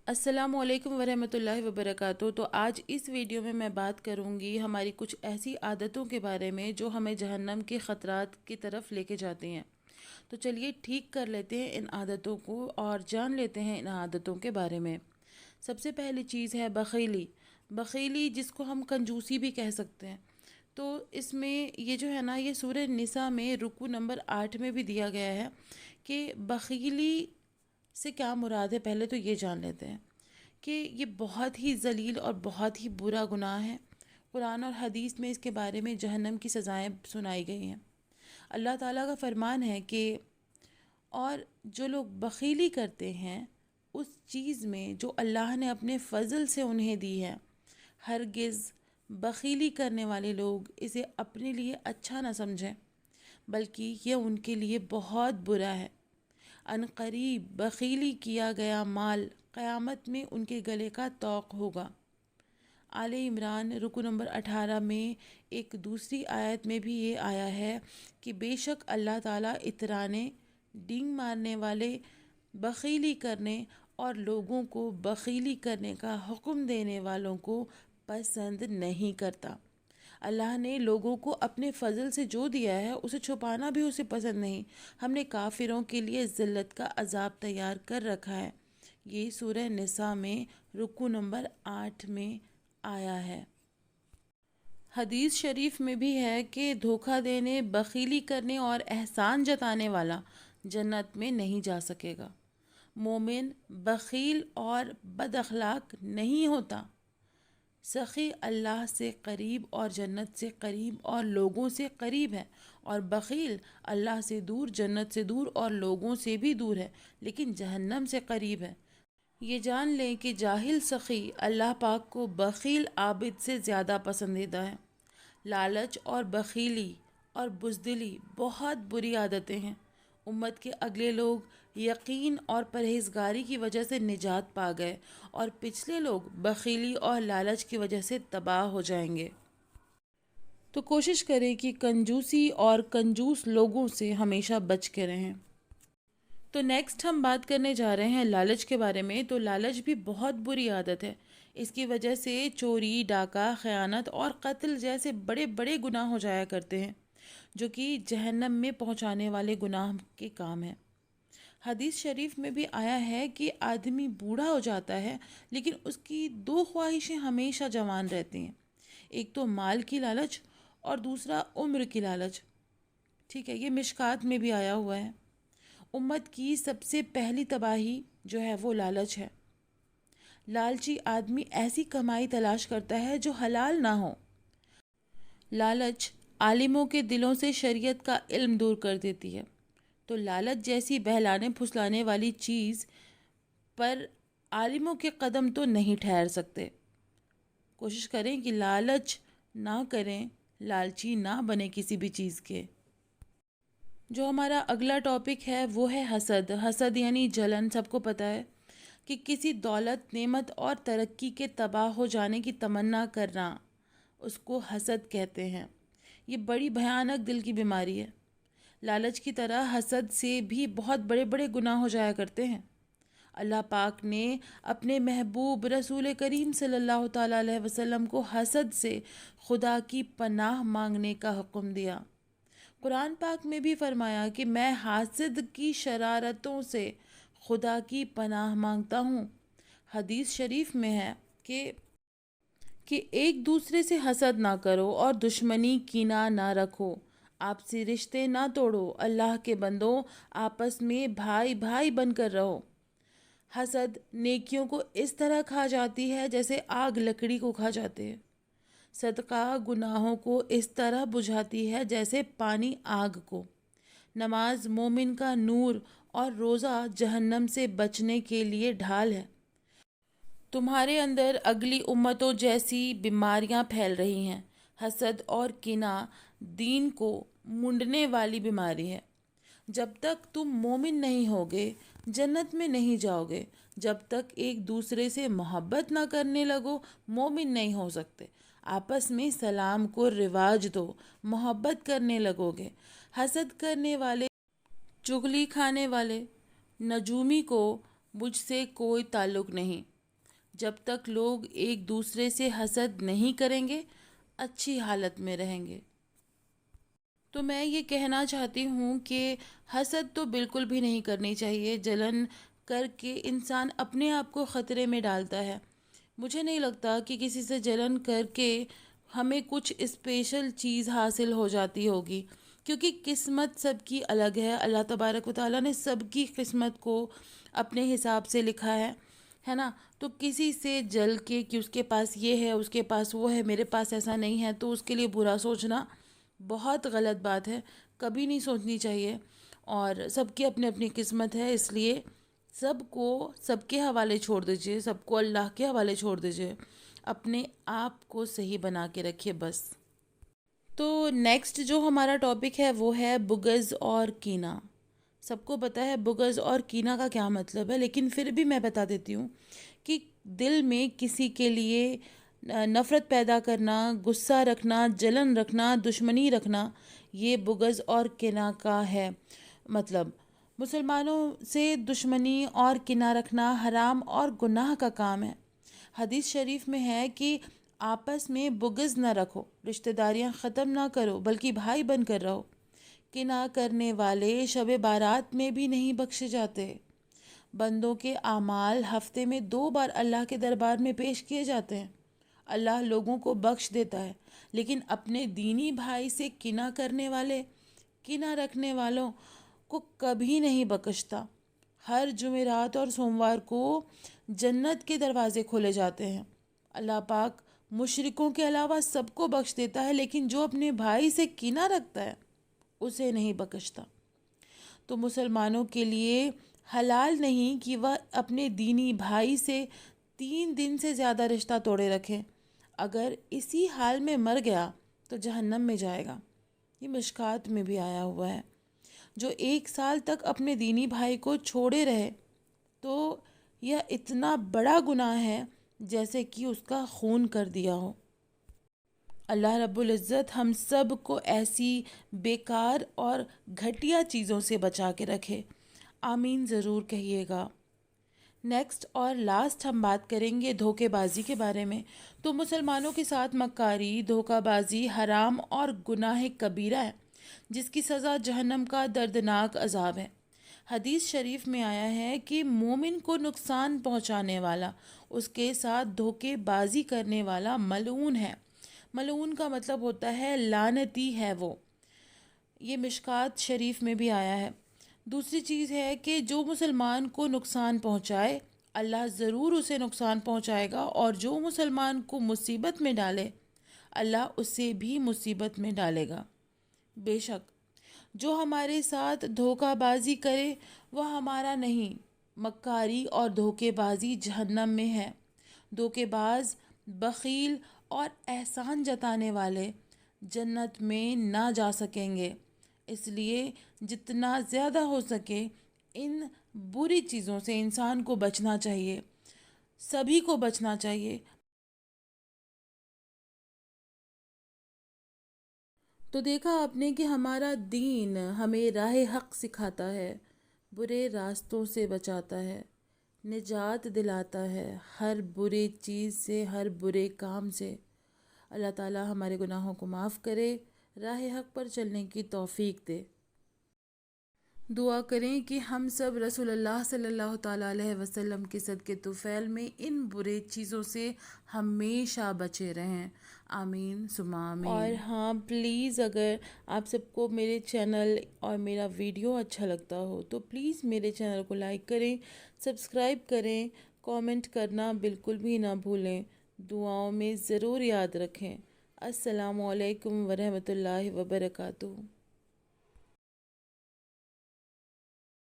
السلام علیکم ورحمۃ اللہ وبرکاتہ۔ تو آج اس ویڈیو میں بات کروں گی ہماری کچھ ایسی عادتوں کے بارے میں جو ہمیں جہنم کے خطرات کی طرف لے کے جاتی ہیں۔ تو چلیے ٹھیک کر لیتے ہیں ان عادتوں کو اور جان لیتے ہیں ان عادتوں کے بارے میں۔ سب سے پہلی چیز ہے بخیلی۔ بخیلی جس کو ہم کنجوسی بھی کہہ سکتے ہیں۔ تو اس میں یہ جو ہے نا، یہ سورہ نساء میں رکوع نمبر 8 میں بھی دیا گیا ہے کہ بخیلی سے کیا مراد ہے۔ پہلے تو یہ جان لیتے ہیں کہ یہ بہت ہی ذلیل اور بہت ہی برا گناہ ہے۔ قرآن اور حدیث میں اس کے بارے میں جہنم کی سزائیں سنائی گئی ہیں۔ اللہ تعالیٰ کا فرمان ہے کہ اور جو لوگ بخیلی کرتے ہیں اس چیز میں جو اللہ نے اپنے فضل سے انہیں دی ہے، ہرگز بخیلی کرنے والے لوگ اسے اپنے لیے اچھا نہ سمجھیں بلکہ یہ ان کے لیے بہت برا ہے۔ عنقریب بخیلی کیا گیا مال قیامت میں ان کے گلے کا طوق ہوگا۔ آل عمران رکوع نمبر 18 میں ایک دوسری آیت میں بھی یہ آیا ہے کہ بے شک اللہ تعالیٰ اترانے، ڈینگ مارنے والے، بخیلی کرنے اور لوگوں کو بخیلی کرنے کا حکم دینے والوں کو پسند نہیں کرتا۔ اللہ نے لوگوں کو اپنے فضل سے جو دیا ہے اسے چھپانا بھی اسے پسند نہیں۔ ہم نے کافروں کے لیے ذلت کا عذاب تیار کر رکھا ہے۔ یہ سورہ نساء میں رکوع نمبر 8 میں آیا ہے۔ حدیث شریف میں بھی ہے کہ دھوکہ دینے، بخیلی کرنے اور احسان جتانے والا جنت میں نہیں جا سکے گا۔ مومن بخیل اور بد اخلاق نہیں ہوتا۔ سخی اللہ سے قریب اور جنت سے قریب اور لوگوں سے قریب ہے، اور بخیل اللہ سے دور، جنت سے دور اور لوگوں سے بھی دور ہے لیکن جہنم سے قریب ہے۔ یہ جان لیں کہ جاہل سخی اللہ پاک کو بخیل عابد سے زیادہ پسندیدہ ہے۔ لالچ اور بخیلی اور بزدلی بہت بری عادتیں ہیں۔ امت کے اگلے لوگ یقین اور پرہیزگاری کی وجہ سے نجات پا گئے اور پچھلے لوگ بخیلی اور لالچ کی وجہ سے تباہ ہو جائیں گے۔ تو کوشش کریں کہ کنجوسی اور کنجوس لوگوں سے ہمیشہ بچ کے رہیں۔ تو نیکسٹ ہم بات کرنے جا رہے ہیں لالچ کے بارے میں۔ تو لالچ بھی بہت بری عادت ہے۔ اس کی وجہ سے چوری، ڈاکہ، خیانت اور قتل جیسے بڑے بڑے گناہ ہو جایا کرتے ہیں جو کہ جہنم میں پہنچانے والے گناہ کے کام ہیں۔ حدیث شریف میں بھی آیا ہے کہ آدمی بوڑھا ہو جاتا ہے لیکن اس کی دو خواہشیں ہمیشہ جوان رہتی ہیں، ایک تو مال کی لالچ اور دوسرا عمر کی لالچ۔ ٹھیک ہے، یہ مشکات میں بھی آیا ہوا ہے۔ امت کی سب سے پہلی تباہی جو ہے وہ لالچ ہے۔ لالچی آدمی ایسی کمائی تلاش کرتا ہے جو حلال نہ ہو۔ لالچ عالموں کے دلوں سے شریعت کا علم دور کر دیتی ہے۔ تو لالچ جیسی بہلانے پھسلانے والی چیز پر عالموں کے قدم تو نہیں ٹھہر سکتے۔ کوشش کریں کہ لالچ نہ کریں، لالچی نہ بنے کسی بھی چیز کے۔ جو ہمارا اگلا ٹاپک ہے وہ ہے حسد۔ حسد یعنی جلن۔ سب کو پتہ ہے کہ کسی دولت، نعمت اور ترقی کے تباہ ہو جانے کی تمنا کرنا، اس کو حسد کہتے ہیں۔ یہ بڑی بھیانک دل کی بیماری ہے۔ لالچ کی طرح حسد سے بھی بہت بڑے بڑے گناہ ہو جایا کرتے ہیں۔ اللہ پاک نے اپنے محبوب رسول کریم صلی اللہ تعالیٰ علیہ وسلم کو حسد سے خدا کی پناہ مانگنے کا حکم دیا۔ قرآن پاک میں بھی فرمایا کہ میں حاسد کی شرارتوں سے خدا کی پناہ مانگتا ہوں۔ حدیث شریف میں ہے کہ ایک دوسرے سے حسد نہ کرو اور دشمنی، کینہ نہ رکھو، آپسی رشتے نہ توڑو، اللہ کے بندوں آپس میں بھائی بھائی بن کر رہو۔ حسد نیکیوں کو اس طرح کھا جاتی ہے جیسے آگ لکڑی کو کھا جاتے ہیں۔ صدقہ گناہوں کو اس طرح بجھاتی ہے جیسے پانی آگ کو۔ نماز مومن کا نور اور روزہ جہنم سے بچنے کے لیے ڈھال ہے۔ تمہارے اندر اگلی امتوں جیسی بیماریاں پھیل رہی ہیں۔ حسد اور کینہ دین کو مونڈنے والی بیماری ہے۔ جب تک تم مومن نہیں ہوگے جنت میں نہیں جاؤ گے۔ جب تک ایک دوسرے سے محبت نہ کرنے لگو مومن نہیں ہو سکتے۔ آپس میں سلام کو رواج دو، محبت کرنے لگو گے۔ حسد کرنے والے، چغلی کھانے والے، نجومی کو مجھ سے کوئی تعلق نہیں۔ جب تک لوگ ایک دوسرے سے حسد نہیں کریں گے اچھی حالت میں رہیں گے۔ تو میں یہ کہنا چاہتی ہوں کہ حسد تو بالکل بھی نہیں کرنی چاہیے۔ جلن کر کے انسان اپنے آپ کو خطرے میں ڈالتا ہے۔ مجھے نہیں لگتا کہ کسی سے جلن کر کے ہمیں کچھ اسپیشل چیز حاصل ہو جاتی ہوگی، کیونکہ قسمت سب کی الگ ہے۔ اللہ تبارک و تعالیٰ نے سب کی قسمت کو اپنے حساب سے لکھا ہے نا؟ تو کسی سے جل کے کہ اس کے پاس یہ ہے، اس کے پاس وہ ہے، میرے پاس ایسا نہیں ہے، تو اس کے لیے برا سوچنا بہت غلط بات ہے، کبھی نہیں سوچنی چاہیے۔ اور سب کی اپنی اپنی قسمت ہے، اس لیے سب کو سب کے حوالے چھوڑ دیجئے، سب کو اللہ کے حوالے چھوڑ دیجئے، اپنے آپ کو صحیح بنا کے رکھیے بس۔ تو نیکسٹ جو ہمارا ٹاپک ہے وہ ہے بغض اور کینہ۔ سب کو پتہ ہے بغض اور کینہ کا کیا مطلب ہے، لیکن پھر بھی میں بتا دیتی ہوں کہ دل میں کسی کے لیے نفرت پیدا کرنا، غصہ رکھنا، جلن رکھنا، دشمنی رکھنا، یہ بغض اور کینہ کا ہے مطلب۔ مسلمانوں سے دشمنی اور کینہ رکھنا حرام اور گناہ کا کام ہے۔ حدیث شریف میں ہے کہ آپس میں بغض نہ رکھو، رشتہ داریاں ختم نہ کرو، بلکہ بھائی بن کر رہو۔ کینہ کرنے والے شب بارات میں بھی نہیں بخشے جاتے۔ بندوں کے اعمال ہفتے میں 2 بار اللہ کے دربار میں پیش کیے جاتے ہیں۔ اللہ لوگوں کو بخش دیتا ہے، لیکن اپنے دینی بھائی سے کینہ رکھنے والوں کو کبھی نہیں بخشتا۔ ہر جمعرات اور سوموار کو جنت کے دروازے کھولے جاتے ہیں۔ اللہ پاک مشرکوں کے علاوہ سب کو بخش دیتا ہے، لیکن جو اپنے بھائی سے کینہ رکھتا ہے اسے نہیں بخشتا۔ تو مسلمانوں کے لیے حلال نہیں کہ وہ اپنے دینی بھائی سے 3 دن سے زیادہ رشتہ توڑے رکھیں۔ اگر اسی حال میں مر گیا تو جہنم میں جائے گا۔ یہ مشکات میں بھی آیا ہوا ہے۔ جو 1 سال تک اپنے دینی بھائی کو چھوڑے رہے تو یہ اتنا بڑا گناہ ہے جیسے کہ اس کا خون کر دیا ہو۔ اللہ رب العزت ہم سب کو ایسی بیکار اور گھٹیا چیزوں سے بچا کے رکھے، آمین ضرور کہیے گا۔ نیکسٹ اور لاسٹ ہم بات کریں گے دھوکے بازی کے بارے میں۔ تو مسلمانوں کے ساتھ مکاری، دھوکہ بازی حرام اور گناہ کبیرہ ہے، جس کی سزا جہنم کا دردناک عذاب ہے۔ حدیث شریف میں آیا ہے کہ مومن کو نقصان پہنچانے والا، اس کے ساتھ دھوکے بازی کرنے والا ملعون ہے۔ ملعون کا مطلب ہوتا ہے لعنتی ہے وہ۔ یہ مشکات شریف میں بھی آیا ہے۔ دوسری چیز ہے کہ جو مسلمان کو نقصان پہنچائے اللہ ضرور اسے نقصان پہنچائے گا، اور جو مسلمان کو مصیبت میں ڈالے اللہ اسے بھی مصیبت میں ڈالے گا۔ بے شک جو ہمارے ساتھ دھوکہ بازی کرے وہ ہمارا نہیں، مکاری اور دھوکے بازی جہنم میں ہے۔ دھوکے باز، بخیل اور احسان جتانے والے جنت میں نہ جا سکیں گے۔ اس لیے جتنا زیادہ ہو سکے ان بری چیزوں سے انسان کو بچنا چاہیے، سبھی کو بچنا چاہیے۔ تو دیکھا آپ نے کہ ہمارا دین ہمیں راہ حق سکھاتا ہے، برے راستوں سے بچاتا ہے، نجات دلاتا ہے ہر برے چیز سے، ہر برے کام سے۔ اللہ تعالی ہمارے گناہوں کو معاف کرے، راہ حق پر چلنے کی توفیق دے۔ دعا کریں کہ ہم سب رسول اللہ صلی اللہ تعالیٰ علیہ وسلم کے صدقے طفیل میں ان برے چیزوں سے ہمیشہ بچے رہیں، آمین ثم آمین۔ اور ہاں پلیز اگر آپ سب کو میرے چینل اور میرا ویڈیو اچھا لگتا ہو تو پلیز میرے چینل کو لائک کریں، سبسکرائب کریں، کامنٹ کرنا بالکل بھی نہ بھولیں، دعاؤں میں ضرور یاد رکھیں۔ السلام علیکم ورحمۃ اللہ وبرکاتہ۔